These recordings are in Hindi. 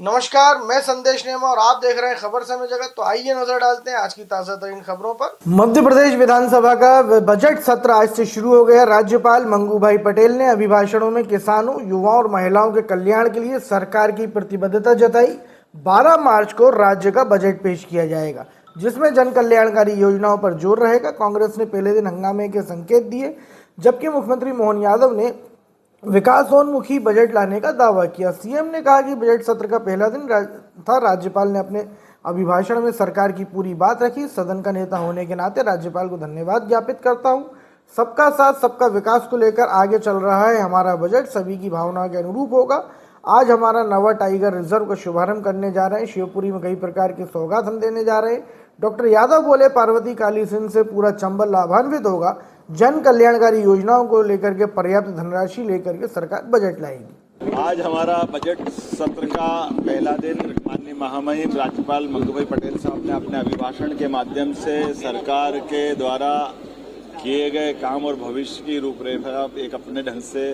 नमस्कार, मैं संदेश नेमा और आप देख रहे हैं खबर समय जगत। तो आइए नजर डालते हैं आज की ताजा तरीन खबरों पर। मध्य प्रदेश विधानसभा का बजट सत्र आज से शुरू हो गया। राज्यपाल मंगू भाई पटेल ने अभिभाषणों में किसानों, युवाओं और महिलाओं के कल्याण के लिए सरकार की प्रतिबद्धता जताई। 12 मार्च को राज्य का बजट पेश किया जाएगा, जिसमें जन कल्याणकारी योजनाओं पर जोर रहेगा। कांग्रेस ने पहले दिन हंगामे के संकेत दिए, जबकि मुख्यमंत्री मोहन यादव ने विकासोन्मुखी बजट लाने का दावा किया। सीएम ने कहा कि बजट सत्र का पहला दिन था। राज्यपाल ने अपने अभिभाषण में सरकार की पूरी बात रखी। सदन का नेता होने के नाते राज्यपाल को धन्यवाद ज्ञापित करता हूं। सबका साथ सबका विकास को लेकर आगे चल रहा है। हमारा बजट सभी की भावनाओं के अनुरूप होगा। आज हमारा नवा टाइगर रिजर्व का शुभारंभ करने जा रहे हैं। शिवपुरी में कई प्रकार की सौगात हम देने जा रहे हैं। डॉक्टर यादव बोले, पार्वती काली सिंध से पूरा चंबल लाभान्वित होगा। जन कल्याणकारी योजनाओं को लेकर के पर्याप्त धनराशि लेकर के सरकार बजट लाएगी। आज हमारा बजट सत्र का पहला दिन माननीय महामहिम राज्यपाल मंगू भाई पटेल साहब ने अपने अभिभाषण के माध्यम से सरकार के द्वारा किए गए काम और भविष्य की रूपरेखा एक अपने ढंग से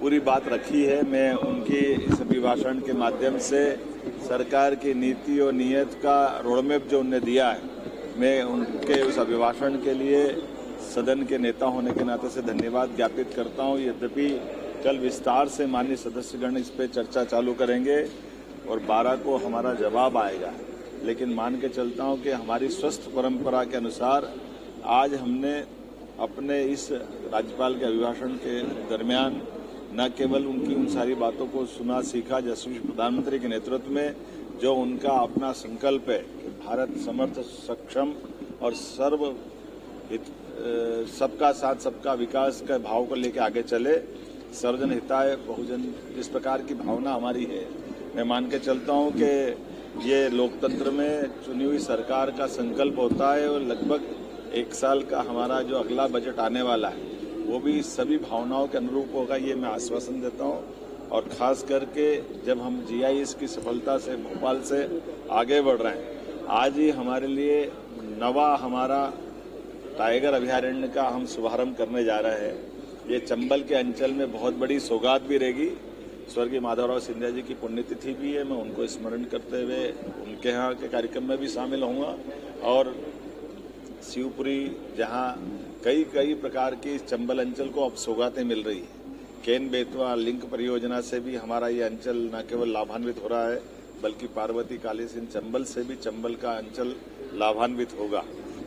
पूरी बात रखी है। मैं उनकी इस अभिभाषण के माध्यम से सरकार की नीति और नीयत का रोडमैप जो उन्होंने दिया है, मैं उनके उस अभिभाषण के लिए सदन के नेता होने के नाते से धन्यवाद ज्ञापित करता हूं। यद्यपि कल विस्तार से माननीय सदस्यगण इस पर चर्चा चालू करेंगे और 12 को हमारा जवाब आएगा, लेकिन मान के चलता हूं कि हमारी स्वस्थ परंपरा के अनुसार आज हमने अपने इस राज्यपाल के अभिभाषण के दरमियान न केवल उनकी उन सारी बातों को सुना सीखा, यशस्वी प्रधानमंत्री के नेतृत्व में जो उनका अपना संकल्प है कि भारत समर्थ, सक्षम और सबका साथ सबका विकास के भाव को लेकर आगे चले, सर्वजन हिताय बहुजन, जिस प्रकार की भावना हमारी है, मैं मान के चलता हूं कि ये लोकतंत्र में चुनी हुई सरकार का संकल्प होता है और लगभग 1 साल का हमारा जो अगला बजट आने वाला है वो भी सभी भावनाओं के अनुरूप होगा, ये मैं आश्वासन देता हूं। और खास करके जब हम जीआईएस की सफलता से भोपाल से आगे बढ़ रहे हैं, आज ही हमारे लिए नवा हमारा टाइगर अभयारण्य का हम शुभारंभ करने जा रहे हैं। ये चंबल के अंचल में बहुत बड़ी सौगात भी रहेगी। स्वर्गीय माधवराव सिंधिया जी की पुण्यतिथि भी है, मैं उनको स्मरण करते हुए उनके यहाँ के कार्यक्रम में भी शामिल होऊंगा। और शिवपुरी, जहाँ कई प्रकार की चंबल अंचल को अब सौगातें मिल रही है। केन बेतवा लिंक परियोजना से भी हमारा ये अंचल न केवल लाभान्वित हो रहा है, बल्कि पार्वती काली सिंध चंबल से भी चंबल का अंचल लाभान्वित होगा,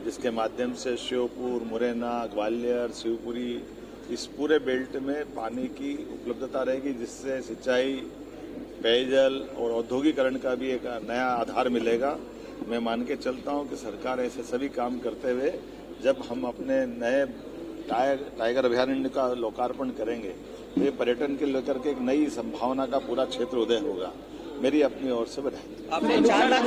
जिसके माध्यम से श्योपुर, मुरैना, ग्वालियर, शिवपुरी, इस पूरे बेल्ट में पानी की उपलब्धता रहेगी, जिससे सिंचाई, पेयजल और औद्योगिकरण का भी एक नया आधार मिलेगा। मैं मान के चलता हूं कि सरकार ऐसे सभी काम करते हुए जब हम अपने नए टाइगर अभयारण्य का लोकार्पण करेंगे, तो ये पर्यटन के लेकर के एक नई संभावना का पूरा क्षेत्र उदय होगा। मेरी अपनी ओर से बधाई। आपने 4 लाख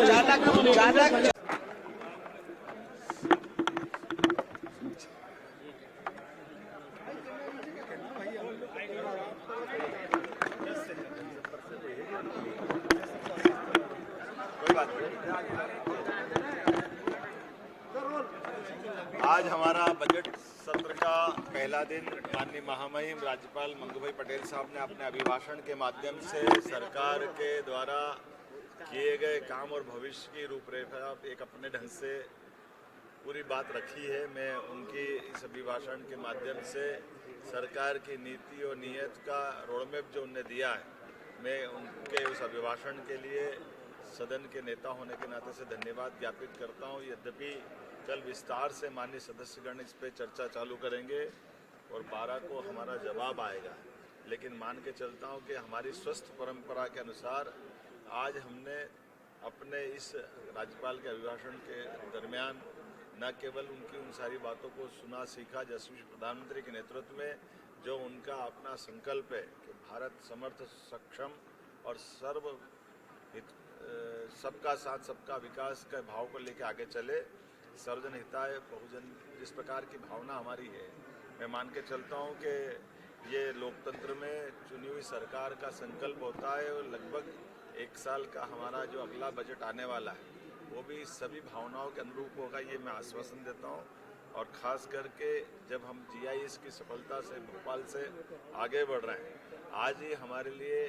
आज हमारा बजट सत्र का पहला दिन माननीय महामहिम राज्यपाल मंगू भाई पटेल साहब ने अपने अभिभाषण के माध्यम से सरकार के द्वारा किए गए काम और भविष्य की रूपरेखा एक अपने ढंग से पूरी बात रखी है। मैं उनकी इस अभिभाषण के माध्यम से सरकार की नीति और नीयत का रोडमैप जो उन्होंने दिया है, मैं उनके उस अभिभाषण के लिए सदन के नेता होने के नाते से धन्यवाद ज्ञापित करता हूं। यद्यपि कल विस्तार से माननीय सदस्यगण इस पर चर्चा चालू करेंगे और 12 को हमारा जवाब आएगा, लेकिन मान के चलता हूं कि हमारी स्वस्थ परंपरा के अनुसार आज हमने अपने इस राज्यपाल के अभिभाषण के दरमियान न केवल उनकी उन सारी बातों को सुना सीखा, यशस्वी प्रधानमंत्री के नेतृत्व में जो उनका अपना संकल्प है कि भारत समर्थ, सक्षम और सबका साथ सबका विकास के भाव को लेकर आगे चले, सर्वजन हिताय बहुजन, जिस प्रकार की भावना हमारी है, मैं मान के चलता हूं कि ये लोकतंत्र में चुनी हुई सरकार का संकल्प होता है और लगभग 1 साल का हमारा जो अगला बजट आने वाला है वो भी सभी भावनाओं के अनुरूप होगा, ये मैं आश्वासन देता हूं। और खास करके जब हम जीआईएस की सफलता से भोपाल से आगे बढ़ रहे हैं, आज ही हमारे लिए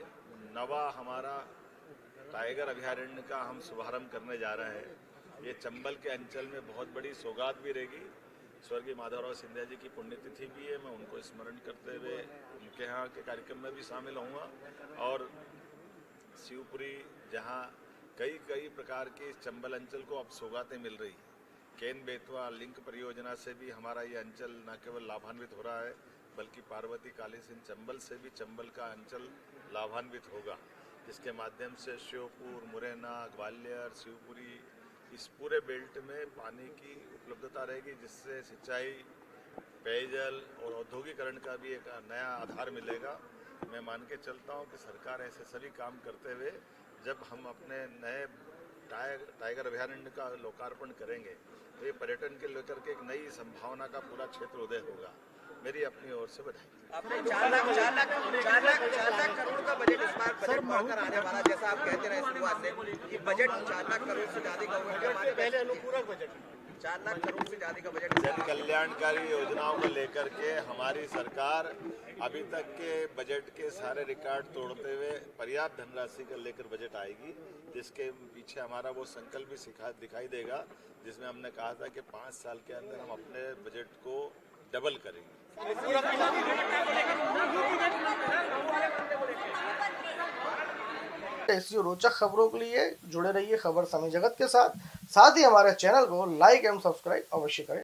नवा हमारा टाइगर अभयारण्य का हम शुभारंभ करने जा रहे हैं। ये चंबल के अंचल में बहुत बड़ी सौगात भी रहेगी। स्वर्गीय माधवराव सिंधिया जी की पुण्यतिथि भी है, मैं उनको स्मरण करते हुए उनके यहाँ के कार्यक्रम में भी शामिल होऊंगा। और शिवपुरी जहाँ कई प्रकार की चंबल अंचल को अब सौगातें मिल रही हैं। केन बेतवा लिंक परियोजना से भी हमारा ये अंचल न केवल लाभान्वित हो रहा है, बल्कि पार्वती काली सिंह चंबल से भी चंबल का अंचल लाभान्वित होगा, जिसके माध्यम से श्योपुर, मुरैना, ग्वालियर, शिवपुरी, इस पूरे बेल्ट में पानी की उपलब्धता रहेगी, जिससे सिंचाई, पेयजल और औद्योगिकरण का भी एक नया आधार मिलेगा। मैं मान के चलता हूं कि सरकार ऐसे सभी काम करते हुए जब हम अपने नए टाइगर अभयारण्य का लोकार्पण करेंगे तो ये पर्यटन के लेकर के एक नई संभावना का पूरा क्षेत्र उदय होगा। मेरी अपनी ओर से बधाई। आपने 4 लाख करोड़ का बजट इस बार बजट बढ़कर आने वाला, जैसा आप कहते रहे शुरुआत से कि बजट 4 लाख करोड़ से ज्यादा का पहले अनुपूरक बजट 4 लाख करोड़ से ज्यादा का बजट। जन कल्याणकारी योजनाओं को लेकर के हमारी सरकार अभी तक के बजट के सारे रिकॉर्ड तोड़ते हुए पर्याप्त धनराशि का लेकर बजट आएगी, जिसके पीछे हमारा वो संकल्प भी दिखाई देगा, जिसमें हमने कहा था कि 5 साल के अंदर हम अपने बजट को डबल करेंगे। ऐसी रोचक खबरों के लिए जुड़े रहिए खबर समय जगत के साथ ही हमारे चैनल को लाइक एवं सब्सक्राइब अवश्य करें।